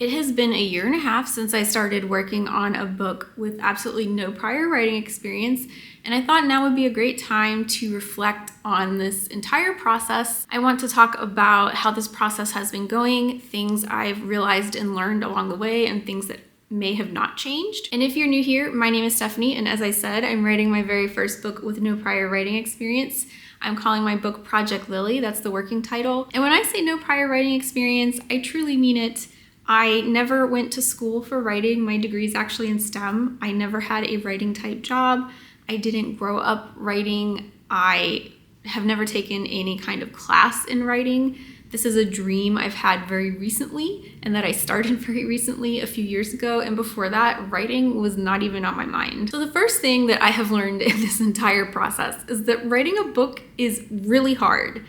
It has been 1.5 years since I started working on a book with absolutely no prior writing experience, and I thought now would be a great time to reflect on this entire process. I want to talk about how this process has been going, things I've realized and learned along the way, and things that may have not changed. And if you're new here, my name is Stephanie, and as I said, I'm writing my very first book with no prior writing experience. I'm calling my book Project Lily, that's the working title. And when I say no prior writing experience, I truly mean it. I never went to school for writing. My degree is actually in STEM. I never had a writing type job. I didn't grow up writing. I have never taken any kind of class in writing. This is a dream I've had very recently and that I started very recently a few years ago. And before that, writing was not even on my mind. So the first thing that I have learned in this entire process is that writing a book is really hard.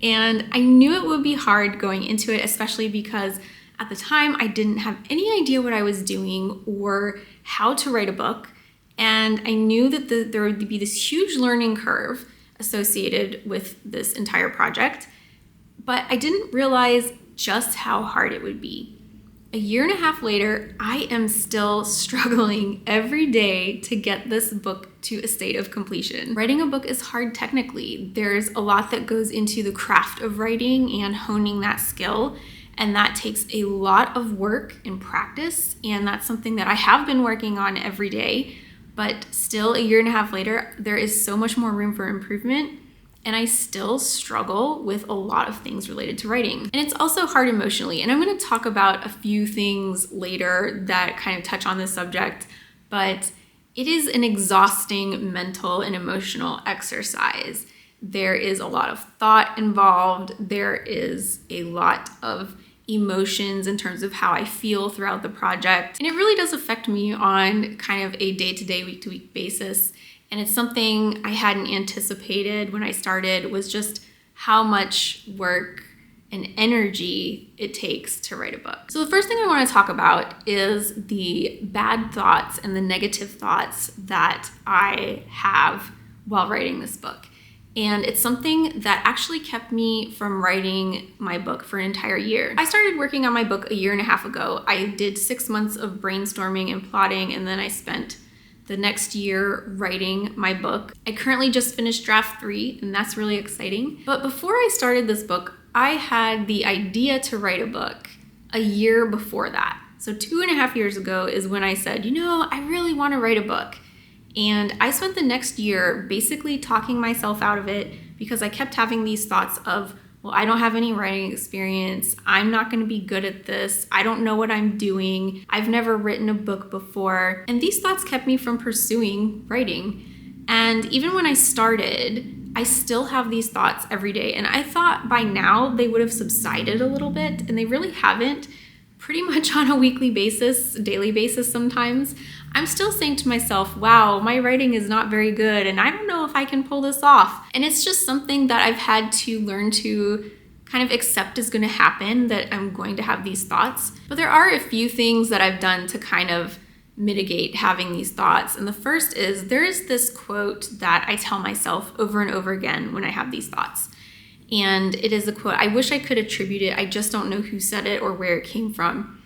And I knew it would be hard going into it, especially because at the time, I didn't have any idea what I was doing or how to write a book. And I knew that there would be this huge learning curve associated with this entire project, but I didn't realize just how hard it would be. 1.5 years later, I am still struggling every day to get this book to a state of completion. Writing a book is hard technically. There's a lot that goes into the craft of writing and honing that skill. And that takes a lot of work and practice. And that's something that I have been working on every day. But still, 1.5 years later, there is so much more room for improvement. And I still struggle with a lot of things related to writing. And it's also hard emotionally. And I'm going to talk about a few things later that kind of touch on this subject. But it is an exhausting mental and emotional exercise. There is a lot of thought involved. There is a lot of emotions in terms of how I feel throughout the project. And it really does affect me on kind of a day-to-day, week-to-week basis. And it's something I hadn't anticipated when I started, was just how much work and energy it takes to write a book. So the first thing I want to talk about is the bad thoughts and the negative thoughts that I have while writing this book. And it's something that actually kept me from writing my book for an entire year. I started working on my book 1.5 years ago. I did 6 months of brainstorming and plotting, and then I spent the next year writing my book. I currently just finished draft 3, and that's really exciting. But before I started this book, I had the idea to write a book 1 year before that. So 2.5 years ago is when I said, I really want to write a book. And I spent the next year basically talking myself out of it because I kept having these thoughts of, well, I don't have any writing experience. I'm not going to be good at this. I don't know what I'm doing. I've never written a book before. And these thoughts kept me from pursuing writing. And even when I started, I still have these thoughts every day. And I thought by now they would have subsided a little bit, and they really haven't. Pretty much on a weekly basis, daily basis sometimes, I'm still saying to myself, wow, my writing is not very good and I don't know if I can pull this off. And it's just something that I've had to learn to kind of accept is going to happen, that I'm going to have these thoughts. But there are a few things that I've done to kind of mitigate having these thoughts. And the first is, there is this quote that I tell myself over and over again when I have these thoughts. And it is a quote. I wish I could attribute it. I just don't know who said it or where it came from.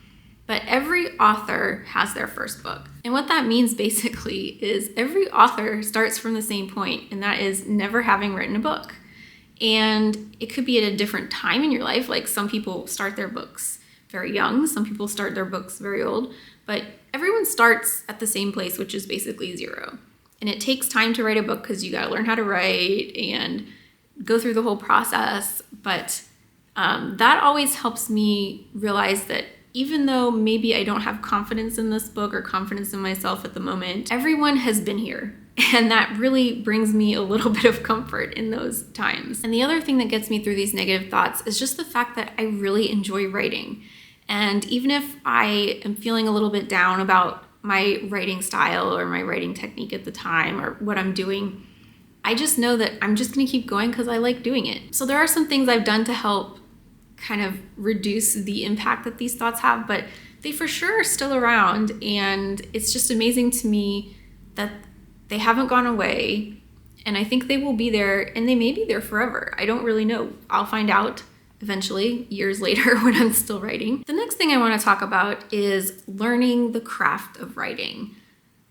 But every author has their first book. And what that means basically is every author starts from the same point, and that is never having written a book. And it could be at a different time in your life. Like some people start their books very young. Some people start their books very old. But everyone starts at the same place, which is basically 0. And it takes time to write a book because you got to learn how to write and go through the whole process. But that always helps me realize that even though maybe I don't have confidence in this book or confidence in myself at the moment, everyone has been here. And that really brings me a little bit of comfort in those times. And the other thing that gets me through these negative thoughts is just the fact that I really enjoy writing. And even if I am feeling a little bit down about my writing style or my writing technique at the time or what I'm doing, I just know that I'm just going to keep going because I like doing it. So there are some things I've done to help kind of reduce the impact that these thoughts have, but they for sure are still around. And it's just amazing to me that they haven't gone away. And I think they will be there, and they may be there forever. I don't really know. I'll find out eventually, years later when I'm still writing. The next thing I want to talk about is learning the craft of writing.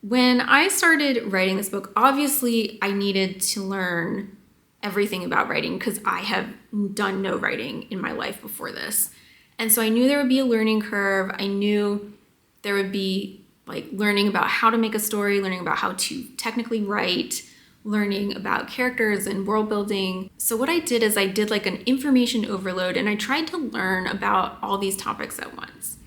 When I started writing this book, obviously I needed to learn everything about writing because I have done no writing in my life before this. And so I knew there would be a learning curve. I knew there would be like learning about how to make a story, learning about how to technically write, learning about characters and world building. So what I did is I did like an information overload, and I tried to learn about all these topics at once.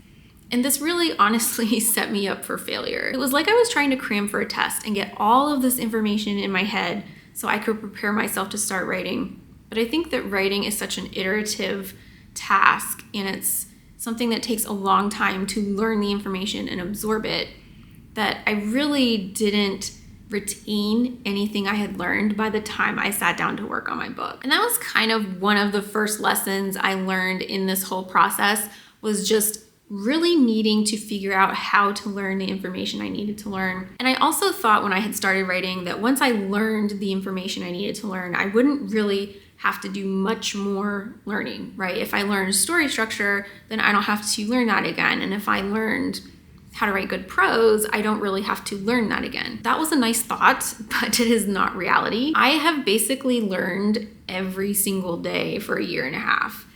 And this really honestly set me up for failure. It was like I was trying to cram for a test and get all of this information in my head so I could prepare myself to start writing. But I think that writing is such an iterative task, and it's something that takes a long time to learn the information and absorb it, that I really didn't retain anything I had learned by the time I sat down to work on my book. And that was kind of one of the first lessons I learned in this whole process, was just really needing to figure out how to learn the information I needed to learn. And I also thought when I had started writing that once I learned the information I needed to learn, I wouldn't really have to do much more learning, right? If I learned story structure, then I don't have to learn that again. And if I learned how to write good prose, I don't really have to learn that again. That was a nice thought, but it is not reality. I have basically learned every single day for a year and a half.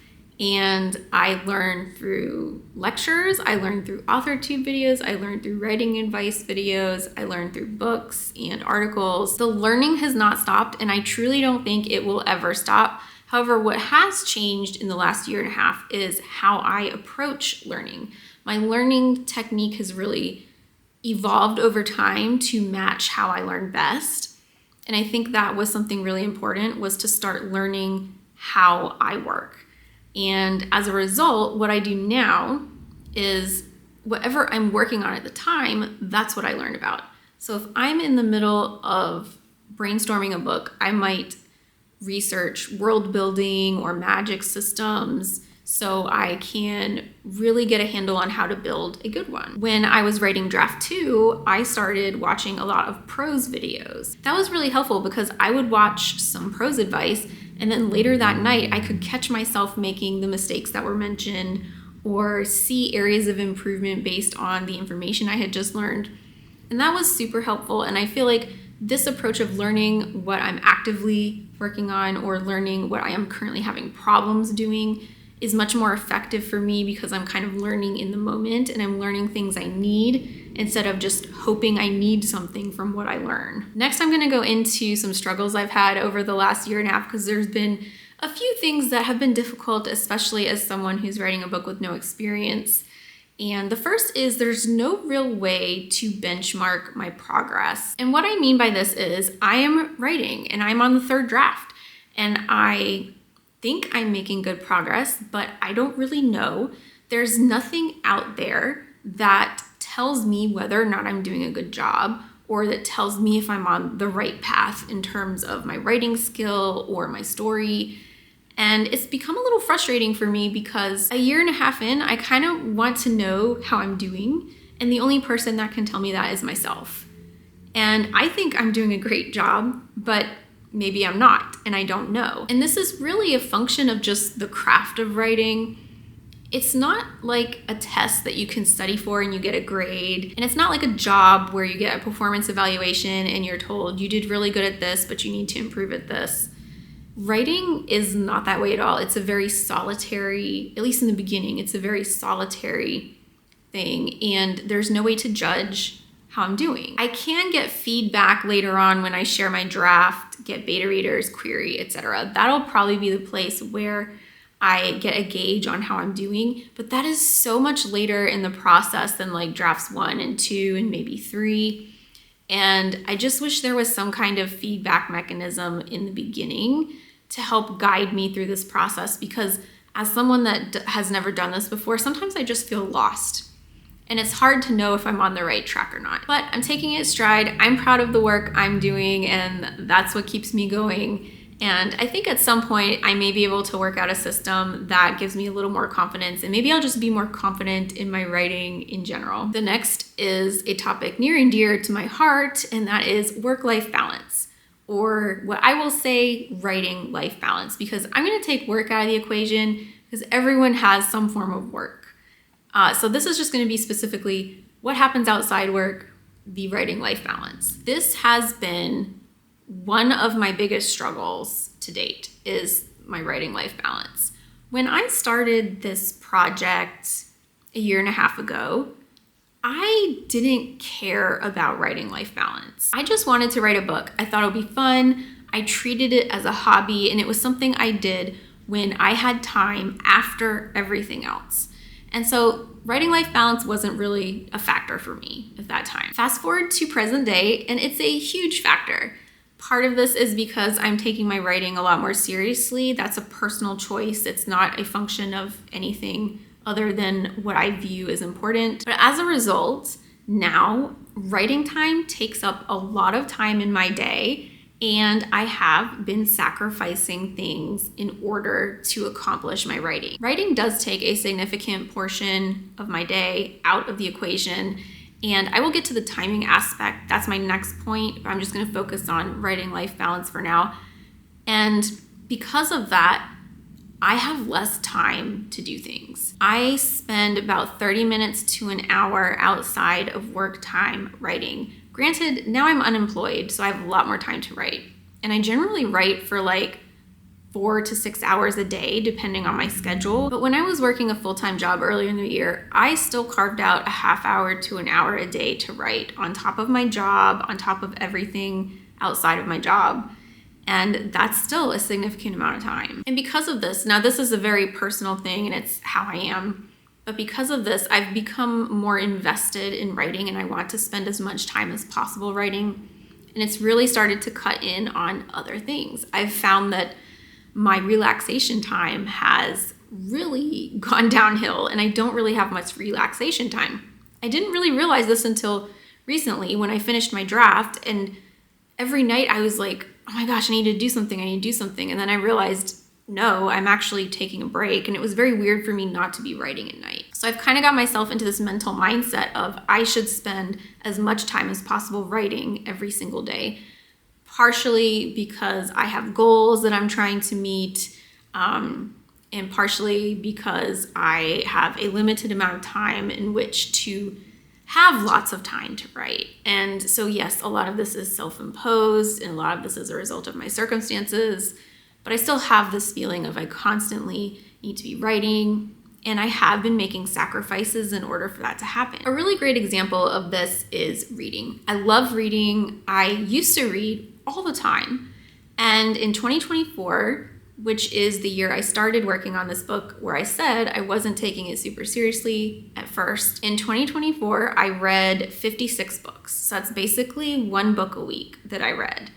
And I learned through lectures, I learned through authortube videos, I learned through writing advice videos, I learned through books and articles. The learning has not stopped, and I truly don't think it will ever stop. However, what has changed in the last year and a half is how I approach learning. My learning technique has really evolved over time to match how I learn best. And I think that was something really important, was to start learning how I work. And as a result, what I do now is whatever I'm working on at the time, that's what I learn about. So if I'm in the middle of brainstorming a book, I might research world building or magic systems so I can really get a handle on how to build a good one. When I was writing draft 2, I started watching a lot of prose videos. That was really helpful because I would watch some prose advice, and then later that night I could catch myself making the mistakes that were mentioned or see areas of improvement based on the information I had just learned. And that was super helpful, and I feel like this approach of learning what I'm actively working on or learning what I am currently having problems doing is much more effective for me because I'm kind of learning in the moment and I'm learning things I need instead of just hoping I need something from what I learn. Next, I'm gonna go into some struggles I've had over the last year and a half because there's been a few things that have been difficult, especially as someone who's writing a book with no experience. And the first is there's no real way to benchmark my progress. And what I mean by this is I am writing and I'm on the 3rd draft and I think I'm making good progress, but I don't really know. There's nothing out there that tells me whether or not I'm doing a good job or that tells me if I'm on the right path in terms of my writing skill or my story. And it's become a little frustrating for me because a year and a half in, I kind of want to know how I'm doing, and the only person that can tell me that is myself. And I think I'm doing a great job, but maybe I'm not, and I don't know. And this is really a function of just the craft of writing. It's not like a test that you can study for and you get a grade. And it's not like a job where you get a performance evaluation and you're told you did really good at this, but you need to improve at this. Writing is not that way at all. It's a very solitary, at least in the beginning, it's a very solitary thing. And there's no way to judge how I'm doing. I can get feedback later on when I share my draft, get beta readers, query, etc. That'll probably be the place where I get a gauge on how I'm doing, but that is so much later in the process than like drafts 1 and 2 and maybe 3. And I just wish there was some kind of feedback mechanism in the beginning to help guide me through this process, because as someone that has never done this before, sometimes I just feel lost. And it's hard to know if I'm on the right track or not. But I'm taking it stride. I'm proud of the work I'm doing, and that's what keeps me going. And I think at some point I may be able to work out a system that gives me a little more confidence, and maybe I'll just be more confident in my writing in general. The next is a topic near and dear to my heart, and that is work-life balance. or what I will say, writing life balance, because I'm going to take work out of the equation because everyone has some form of work. So this is just going to be specifically what happens outside work, the writing life balance. This has been one of my biggest struggles to date, is my writing life balance. When I started this project a year and a half ago, I didn't care about writing life balance. I just wanted to write a book. I thought it would be fun. I treated it as a hobby, and it was something I did when I had time after everything else. And so writing life balance wasn't really a factor for me at that time. Fast forward to present day, and it's a huge factor. Part of this is because I'm taking my writing a lot more seriously. That's a personal choice. It's not a function of anything other than what I view as important. But as a result, now writing time takes up a lot of time in my day, and I have been sacrificing things in order to accomplish my writing. Writing does take a significant portion of my day out of the equation, and I will get to the timing aspect. That's my next point, but I'm just going to focus on writing life balance for now. And because of that, I have less time to do things. I spend about 30 minutes to an hour outside of work time writing. Granted, now I'm unemployed, so I have a lot more time to write. And I generally write for like 4 to 6 hours a day, depending on my schedule. But when I was working a full-time job earlier in the year, I still carved out a half hour to an hour a day to write on top of my job, on top of everything outside of my job. And that's still a significant amount of time. And because of this, now this is a very personal thing and it's how I am, but because of this, I've become more invested in writing, and I want to spend as much time as possible writing. And it's really started to cut in on other things. I've found that my relaxation time has really gone downhill, and I don't really have much relaxation time. I didn't really realize this until recently when I finished my draft, and every night I was like, oh my gosh, I need to do something. And then I realized, no, I'm actually taking a break. And it was very weird for me not to be writing at night. So I've kind of got myself into this mental mindset of I should spend as much time as possible writing every single day, partially because I have goals that I'm trying to meet, and partially because I have a limited amount of time in which to have lots of time to write. And so yes, a lot of this is self-imposed, and a lot of this is a result of my circumstances, but I still have this feeling of I constantly need to be writing, and I have been making sacrifices in order for that to happen. A really great example of this is reading. I love reading. I used to read all the time, and in 2024, which is the year I started working on this book, where I said I wasn't taking it super seriously at first. In 2024, I read 56 books. So that's basically one book a week that I read.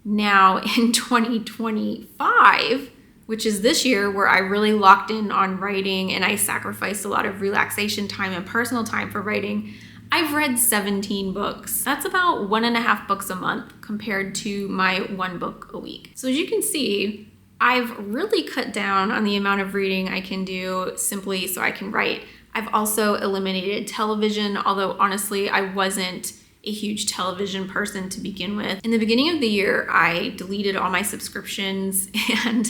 Now in 2025, which is this year where I really locked in on writing and I sacrificed a lot of relaxation time and personal time for writing, I've read 17 books. That's about 1.5 books a month compared to my 1 book a week. So as you can see, I've really cut down on the amount of reading I can do simply so I can write. I've also eliminated television, although honestly, I wasn't a huge television person to begin with. In the beginning of the year, I deleted all my subscriptions, and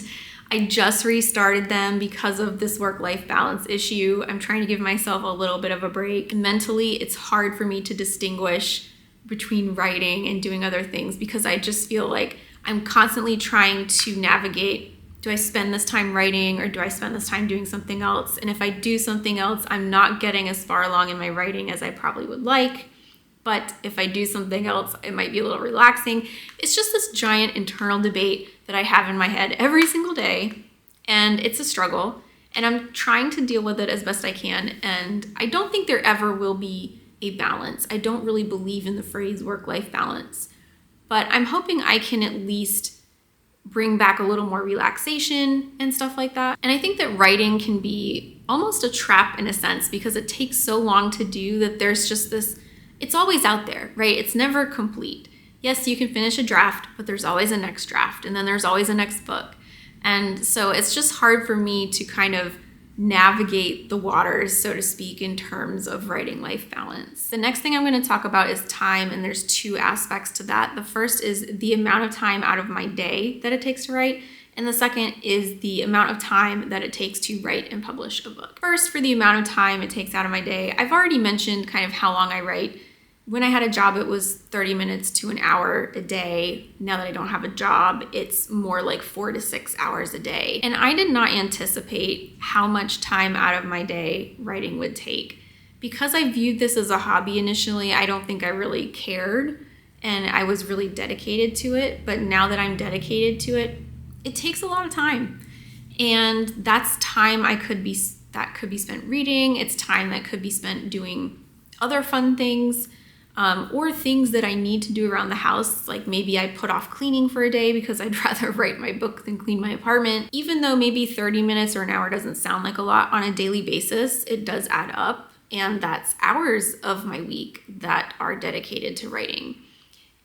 I just restarted them because of this work-life balance issue. I'm trying to give myself a little bit of a break. Mentally, it's hard for me to distinguish between writing and doing other things because I just feel like I'm constantly trying to navigate, do I spend this time writing or do I spend this time doing something else? And if I do something else, I'm not getting as far along in my writing as I probably would like. But if I do something else, it might be a little relaxing. It's just this giant internal debate that I have in my head every single day, and it's a struggle. And I'm trying to deal with it as best I can. And I don't think there ever will be a balance. I don't really believe in the phrase work-life balance. But I'm hoping I can at least bring back a little more relaxation and stuff like that. And I think that writing can be almost a trap in a sense because it takes so long to do that there's just this, it's always out there, right? It's never complete. Yes, you can finish a draft, but there's always a next draft, and then there's always a next book. And so it's just hard for me to kind of navigate the waters, so to speak, in terms of writing life balance. The next thing I'm going to talk about is time, and there's two aspects to that. The first is the amount of time out of my day that it takes to write, and the second is the amount of time that it takes to write and publish a book. First, for the amount of time it takes out of my day, I've already mentioned kind of how long I write. When I had a job, it was 30 minutes to an hour a day. Now that I don't have a job, it's more like 4 to 6 hours a day. And I did not anticipate how much time out of my day writing would take. Because I viewed this as a hobby initially, I don't think I really cared, and I was really dedicated to it. But now that I'm dedicated to it, it takes a lot of time. And that's time that could be spent reading. It's time that could be spent doing other fun things. Or things that I need to do around the house, like maybe I put off cleaning for a day because I'd rather write my book than clean my apartment. Even though maybe 30 minutes or an hour doesn't sound like a lot, on a daily basis, it does add up. And that's hours of my week that are dedicated to writing.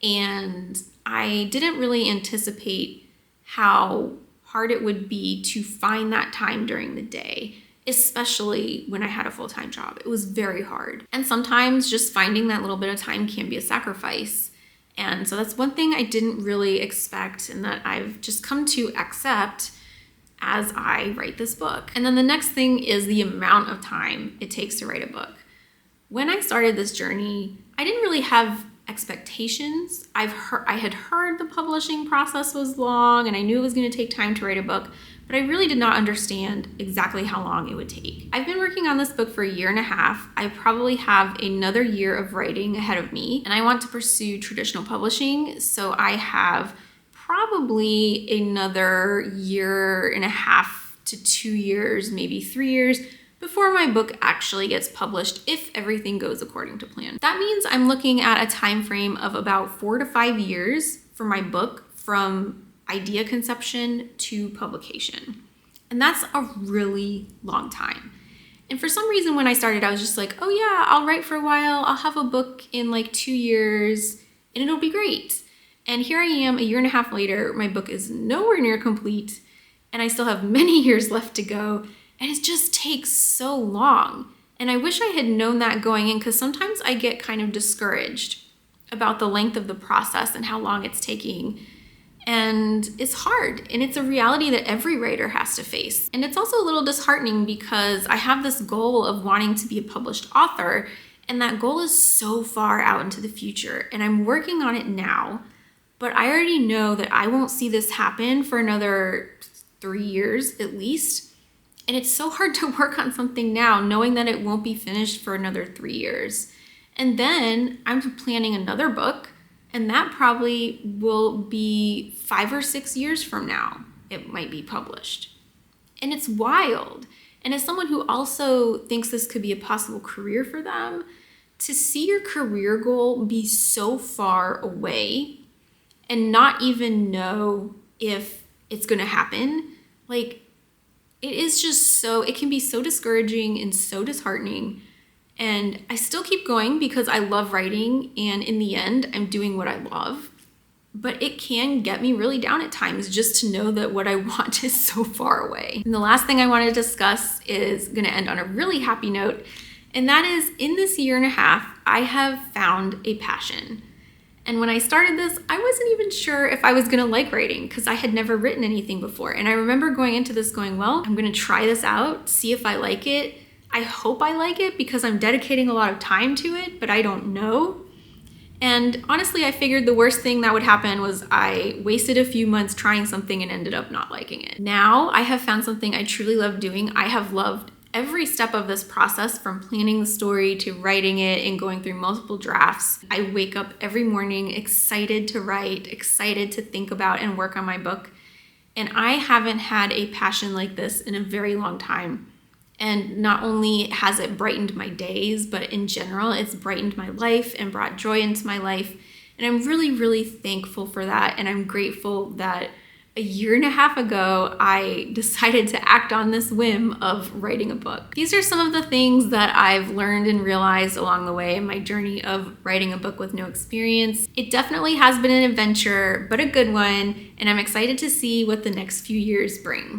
And I didn't really anticipate how hard it would be to find that time during the day, especially when I had a full-time job. It was very hard. And sometimes just finding that little bit of time can be a sacrifice. And so that's one thing I didn't really expect, and that I've just come to accept as I write this book. And then the next thing is the amount of time it takes to write a book. When I started this journey, I didn't really have expectations. I had heard the publishing process was long, and I knew it was going to take time to write a book, but I really did not understand exactly how long it would take. I've been working on this book for 1.5 years. I probably have another year of writing ahead of me, and I want to pursue traditional publishing, so I have probably another 1.5 to 2 years, maybe 3 years, before my book actually gets published, if everything goes according to plan. That means I'm looking at a time frame of about 4 to 5 years for my book, from idea conception to publication. And that's a really long time. And for some reason, when I started, I was just like, oh yeah, I'll write for a while. I'll have a book in like 2 years and it'll be great. And here I am 1.5 years later, my book is nowhere near complete, and I still have many years left to go. And it just takes so long. And I wish I had known that going in, because sometimes I get kind of discouraged about the length of the process and how long it's taking. And it's hard, and it's a reality that every writer has to face. And it's also a little disheartening because I have this goal of wanting to be a published author, and that goal is so far out into the future. And I'm working on it now, but I already know that I won't see this happen for another 3 years at least. And it's so hard to work on something now, knowing that it won't be finished for another 3 years. And then I'm planning another book, and that probably will be 5 or 6 years from now, it might be published. And it's wild. And as someone who also thinks this could be a possible career for them, to see your career goal be so far away and not even know if it's gonna happen, like, it is just it can be so discouraging and so disheartening. And I still keep going because I love writing, and in the end, I'm doing what I love. But it can get me really down at times just to know that what I want is so far away. And the last thing I want to discuss is going to end on a really happy note. And that is, in this 1.5 years, I have found a passion. And when I started this, I wasn't even sure if I was going to like writing, because I had never written anything before. And I remember going into this going, well, I'm going to try this out, see if I like it. I hope I like it because I'm dedicating a lot of time to it, but I don't know. And honestly, I figured the worst thing that would happen was I wasted a few months trying something and ended up not liking it. Now I have found something I truly love doing. I have loved every step of this process, from planning the story to writing it and going through multiple drafts. I wake up every morning excited to write, excited to think about and work on my book. And I haven't had a passion like this in a very long time. And not only has it brightened my days, but in general, it's brightened my life and brought joy into my life. And I'm really, really thankful for that. And I'm grateful that 1.5 years ago, I decided to act on this whim of writing a book. These are some of the things that I've learned and realized along the way in my journey of writing a book with no experience. It definitely has been an adventure, but a good one. And I'm excited to see what the next few years bring.